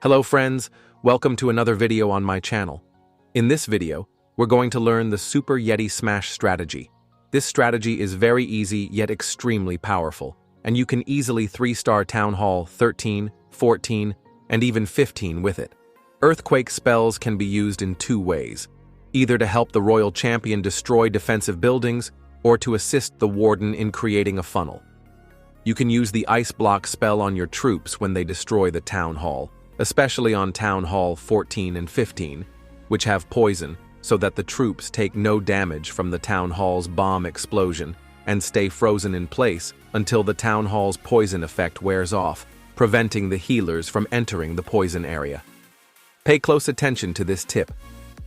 Hello friends, welcome to another video on my channel. In this video, we're going to learn the Super Yeti Smash strategy. This strategy is very easy yet extremely powerful, and you can easily 3-star Town Hall 13, 14, and even 15 with it. Earthquake spells can be used in two ways, either to help the Royal Champion destroy defensive buildings or to assist the Warden in creating a funnel. You can use the Ice Block spell on your troops when they destroy the Town Hall, especially on Town Hall 14 and 15, which have poison, so that the troops take no damage from the Town Hall's bomb explosion and stay frozen in place until the Town Hall's poison effect wears off, preventing the healers from entering the poison area. Pay close attention to this tip.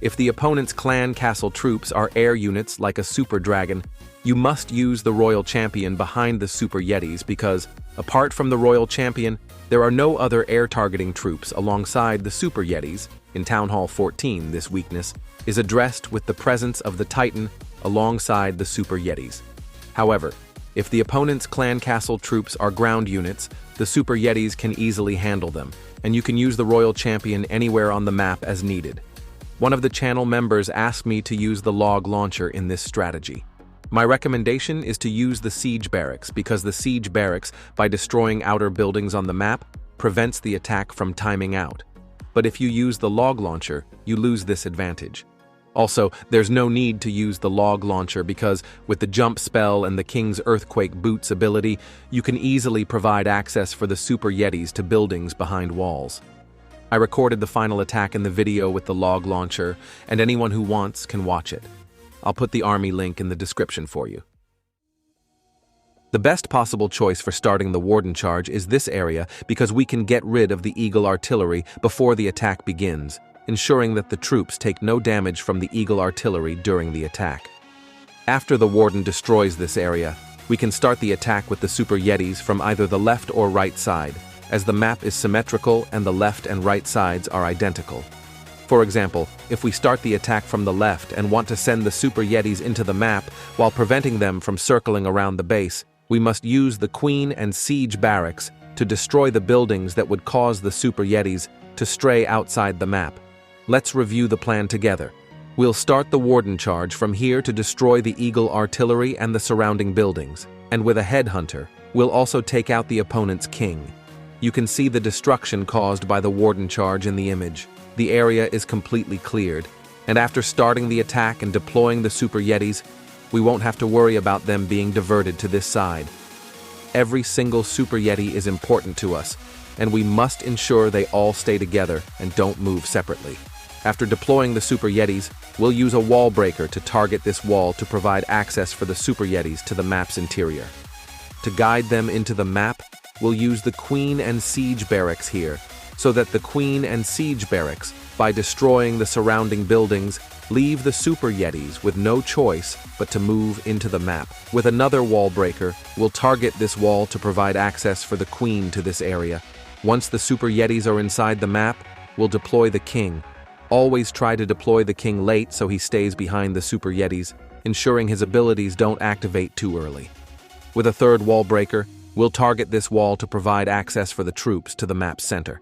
If the opponent's clan castle troops are air units like a Super Dragon, you must use the Royal Champion behind the Super Yetis because, apart from the Royal Champion, there are no other air-targeting troops alongside the Super Yetis. In Town Hall 14, this weakness is addressed with the presence of the Titan alongside the Super Yetis. However, if the opponent's clan castle troops are ground units, the Super Yetis can easily handle them, and you can use the Royal Champion anywhere on the map as needed. One of the channel members asked me to use the log launcher in this strategy. My recommendation is to use the Siege Barracks because the Siege Barracks, by destroying outer buildings on the map, prevents the attack from timing out. But if you use the log launcher, you lose this advantage. Also, there's no need to use the log launcher because, with the jump spell and the King's Earthquake Boots ability, you can easily provide access for the Super Yetis to buildings behind walls. I recorded the final attack in the video with the log launcher, and anyone who wants can watch it. I'll put the army link in the description for you. The best possible choice for starting the Warden Charge is this area because we can get rid of the Eagle artillery before the attack begins, ensuring that the troops take no damage from the Eagle artillery during the attack. After the Warden destroys this area, we can start the attack with the Super Yetis from either the left or right side, as the map is symmetrical and the left and right sides are identical. For example, if we start the attack from the left and want to send the Super Yetis into the map while preventing them from circling around the base, we must use the Queen and Siege Barracks to destroy the buildings that would cause the Super Yetis to stray outside the map. Let's review the plan together. We'll start the Warden Charge from here to destroy the Eagle artillery and the surrounding buildings, and with a headhunter, we'll also take out the opponent's king. You can see the destruction caused by the Warden Charge in the image. The area is completely cleared, and after starting the attack and deploying the Super Yetis, we won't have to worry about them being diverted to this side. Every single Super Yeti is important to us, and we must ensure they all stay together and don't move separately. After deploying the Super Yetis, we'll use a wall breaker to target this wall to provide access for the Super Yetis to the map's interior. To guide them into the map, we'll use the Queen and Siege Barracks here, so that the Queen and Siege Barracks, by destroying the surrounding buildings, leave the Super Yetis with no choice but to move into the map. With another wall breaker, we'll target this wall to provide access for the Queen to this area. Once the Super Yetis are inside the map, we'll deploy the King. Always try to deploy the King late so he stays behind the Super Yetis, ensuring his abilities don't activate too early. With a third wall breaker, we'll target this wall to provide access for the troops to the map's center.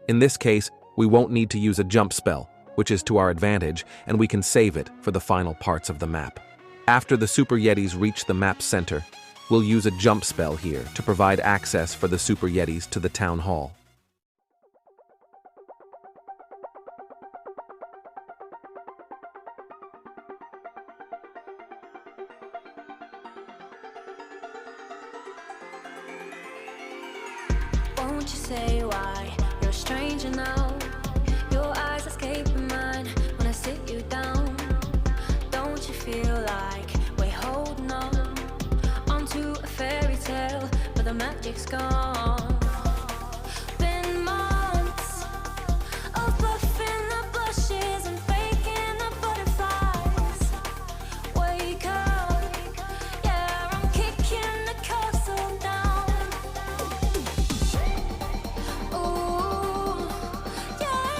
In this case, we won't need to use a jump spell, which is to our advantage, and we can save it for the final parts of the map. After the Super Yetis reach the map's center, we'll use a jump spell here to provide access for the Super Yetis to the Town Hall. Won't you say why you're a stranger now? Your eyes escaping mine when I sit you down. Don't you feel like we're holding on onto a fairy tale, but the magic's gone? Been months of bluffing the bushes and faking the butterflies. Wake up, yeah, I'm kicking the castle down. Ooh, yeah,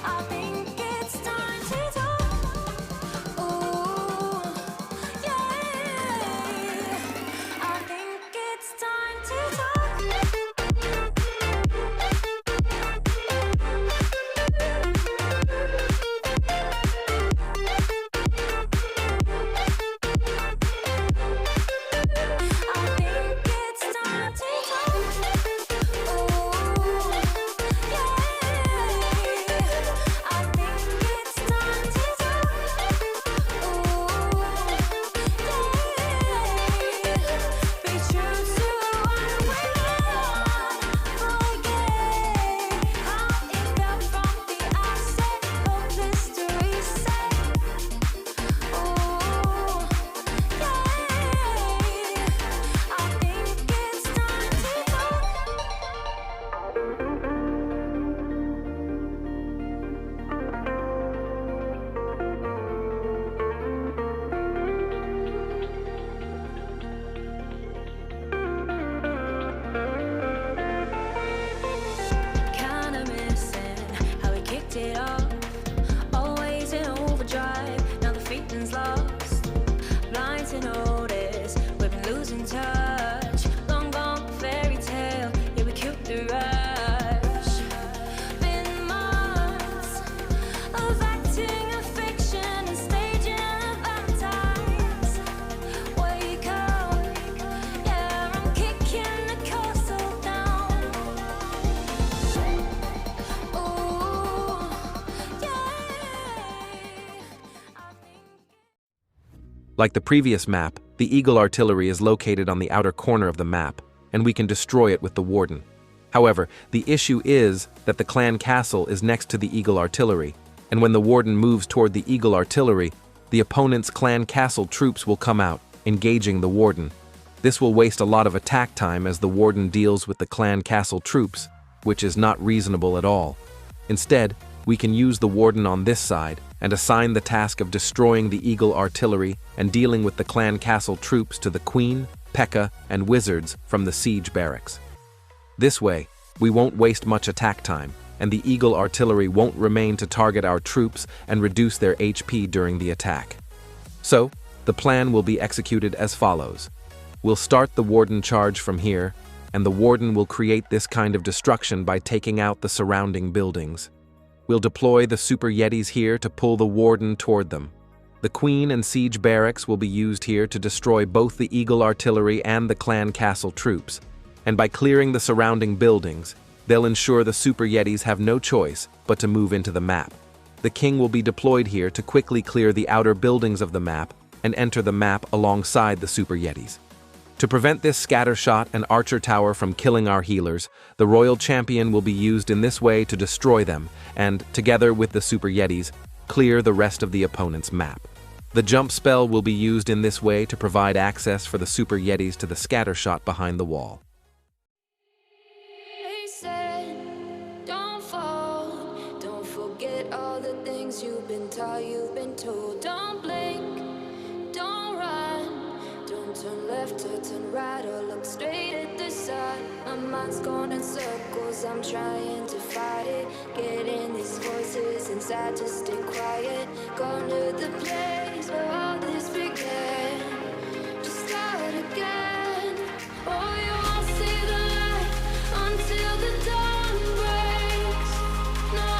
I think it's time to talk. Ooh, yeah, I think it's time Like the previous map, the Eagle artillery is located on the outer corner of the map, and we can destroy it with the Warden. However, the issue is that the clan castle is next to the Eagle artillery, and when the Warden moves toward the Eagle artillery, the opponent's clan castle troops will come out, engaging the Warden. This will waste a lot of attack time as the Warden deals with the clan castle troops, which is not reasonable at all. Instead, we can use the Warden on this side and assign the task of destroying the Eagle artillery and dealing with the clan castle troops to the Queen, P.E.K.K.A, and Wizards from the Siege Barracks. This way, we won't waste much attack time, and the Eagle artillery won't remain to target our troops and reduce their HP during the attack. So, the plan will be executed as follows. We'll start the Warden Charge from here, and the Warden will create this kind of destruction by taking out the surrounding buildings. We'll deploy the Super Yetis here to pull the Warden toward them. The Queen and Siege Barracks will be used here to destroy both the Eagle artillery and the clan castle troops, and by clearing the surrounding buildings, they'll ensure the Super Yetis have no choice but to move into the map. The King will be deployed here to quickly clear the outer buildings of the map and enter the map alongside the Super Yetis. To prevent this scattershot and archer tower from killing our healers, the Royal Champion will be used in this way to destroy them and, together with the Super Yetis, clear the rest of the opponent's map. The jump spell will be used in this way to provide access for the Super Yetis to the scattershot behind the wall. They said, don't fall, don't forget all the things you've been taught, you've been told. Don't blink, don't run, don't turn left or turn right or look straight at the sun. My mind's going in circles, I'm trying to fight it. Getting these voices inside to stay quiet. Going to the place where all this began. Just start again. Oh, you won't see the light until the dawn breaks. No,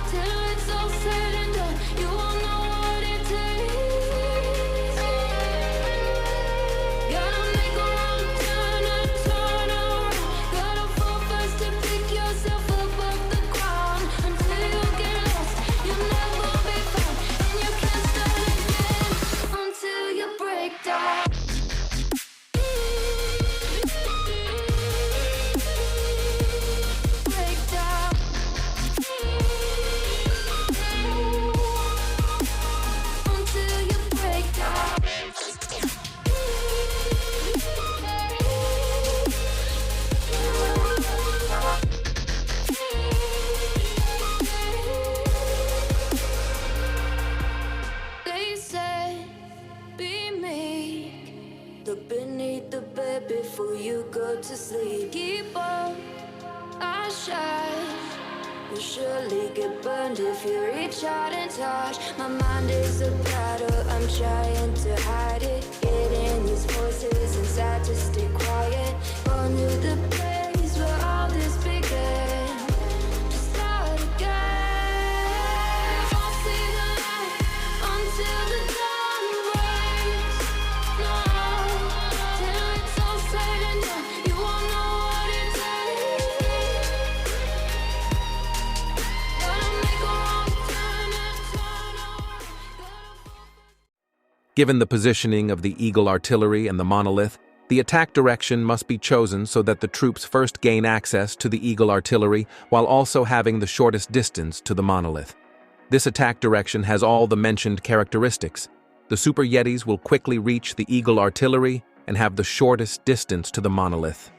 till it's all said and done, you won't know what it takes. Gotta make a wrong turn and turn around. Gotta fall fast to pick yourself up off the ground. Until you get lost, you'll never be found, and you can't start again until you break down. Break down. Until you break down. They said, be meek. Look beneath the bed before you go to sleep. Keep on, I shine. You'll surely get burned if you reach out and touch. My mind is a battle, I'm trying to hide it. Getting these voices inside to stay quiet. Going to the place where all this began. Just start again. Won't see the light until the dawn breaks. No, till it's all said and done, you won't know what it takes. Gotta make a wrong turn and turn around. Given the positioning of the Eagle artillery and the monolith, the attack direction must be chosen so that the troops first gain access to the Eagle artillery while also having the shortest distance to the monolith. This attack direction has all the mentioned characteristics. The Super Yetis will quickly reach the Eagle artillery and have the shortest distance to the monolith.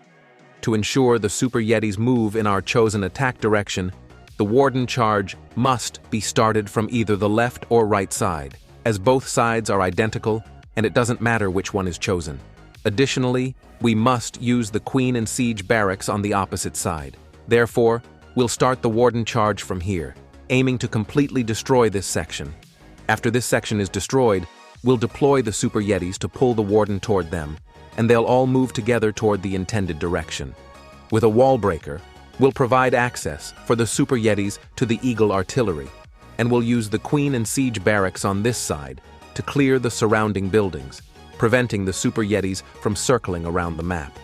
To ensure the Super Yetis move in our chosen attack direction, the Warden Charge must be started from either the left or right side, as both sides are identical and it doesn't matter which one is chosen. Additionally, we must use the Queen and Siege Barracks on the opposite side. Therefore, we'll start the Warden Charge from here, aiming to completely destroy this section. After this section is destroyed, we'll deploy the Super Yetis to pull the Warden toward them, and they'll all move together toward the intended direction. With a wall breaker, we'll provide access for the Super Yetis to the Eagle artillery, and we'll use the Queen and Siege Barracks on this side to clear the surrounding buildings, preventing the Super Yetis from circling around the map.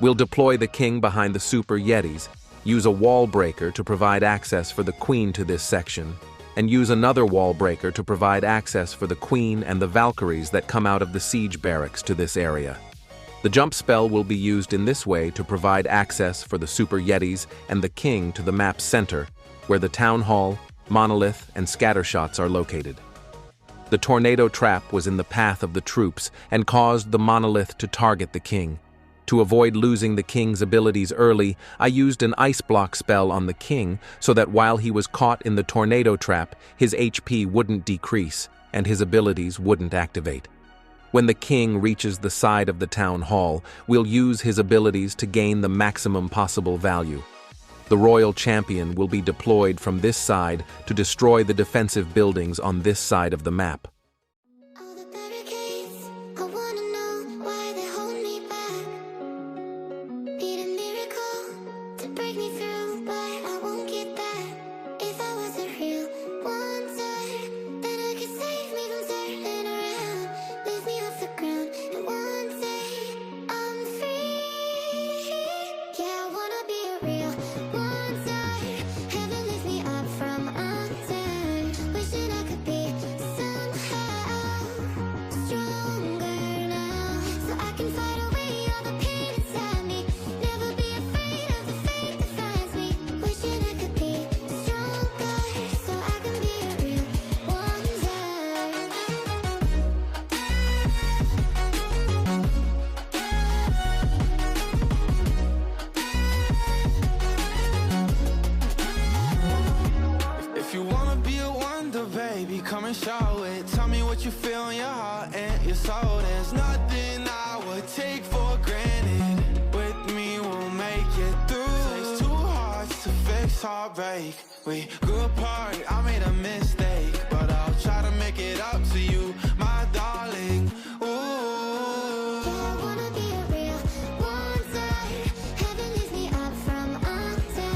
We'll deploy the King behind the Super Yetis, use a wall breaker to provide access for the Queen to this section, and use another wall breaker to provide access for the Queen and the Valkyries that come out of the Siege Barracks to this area. The jump spell will be used in this way to provide access for the Super Yetis and the King to the map's center, where the Town Hall, Monolith, and Scattershots are located. The tornado trap was in the path of the troops and caused the Monolith to target the King. To avoid losing the King's abilities early, I used an ice block spell on the King so that while he was caught in the tornado trap, his HP wouldn't decrease and his abilities wouldn't activate. When the King reaches the side of the Town Hall, we'll use his abilities to gain the maximum possible value. The Royal Champion will be deployed from this side to destroy the defensive buildings on this side of the map. All the barricades, I wanna know why they hold me back. Need a miracle to break me through, but I won't get that. If I was a real wonder, then I could save me from turning around, lift me off the ground, and one day I'm free. Yeah, I wanna be a real wonder. Heaven lift me up from under. Wishing I could be somehow stronger now, so I can fight away all the pain inside me. Never be afraid of the fate that finds me. Wishing I could be stronger, so I can be a real wonder. If you wanna be a wonder, baby, come and show it. Tell me what you feel in your heart and your soul. There's nothing I would take for granted. With me, we'll make it through. Takes two hearts to fix heartbreak. We grew apart, I made a mistake, but I'll try to make it up to you, my darling. Ooh. I wanna be a real wonder. Heaven lifts me up from under.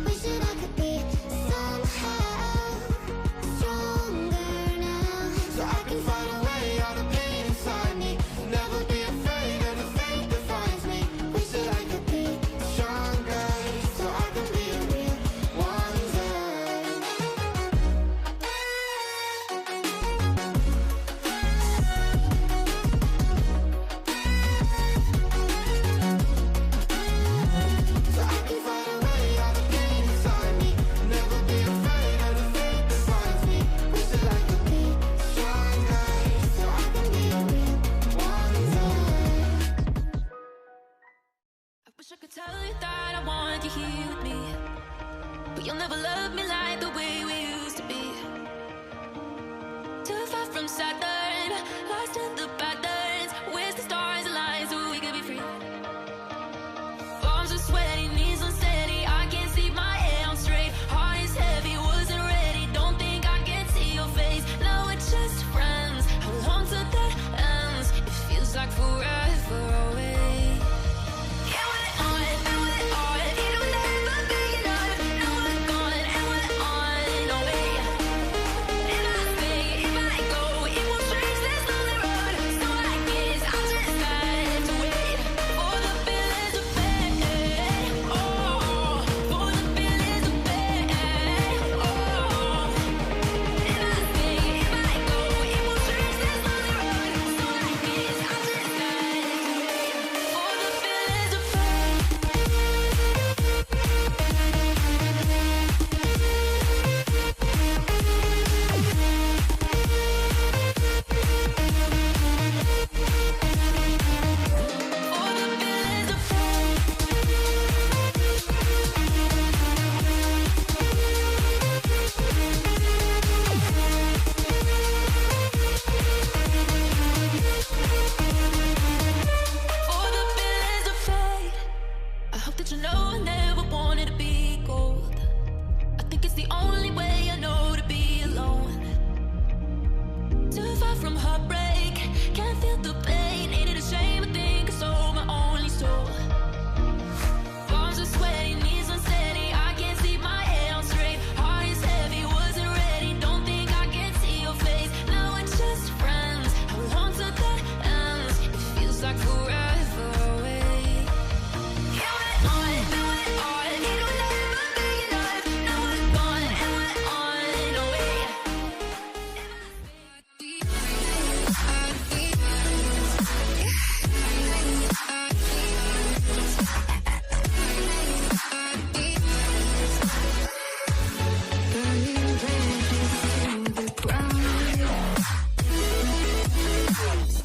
Wishing I could be somehow stronger now, So I can fight away all the pain inside me. Never be afraid of the fate that finds me. wish that I could be Stronger, so I can be a real wonder. So I can fight away all the pain inside me. Never be afraid of the fate that finds me. wish that I could be Stronger, so I can be a real wonder. I wish I could tell you that I want you here with me, but you'll never love me like the way we used to be. Too far from Saturn, lost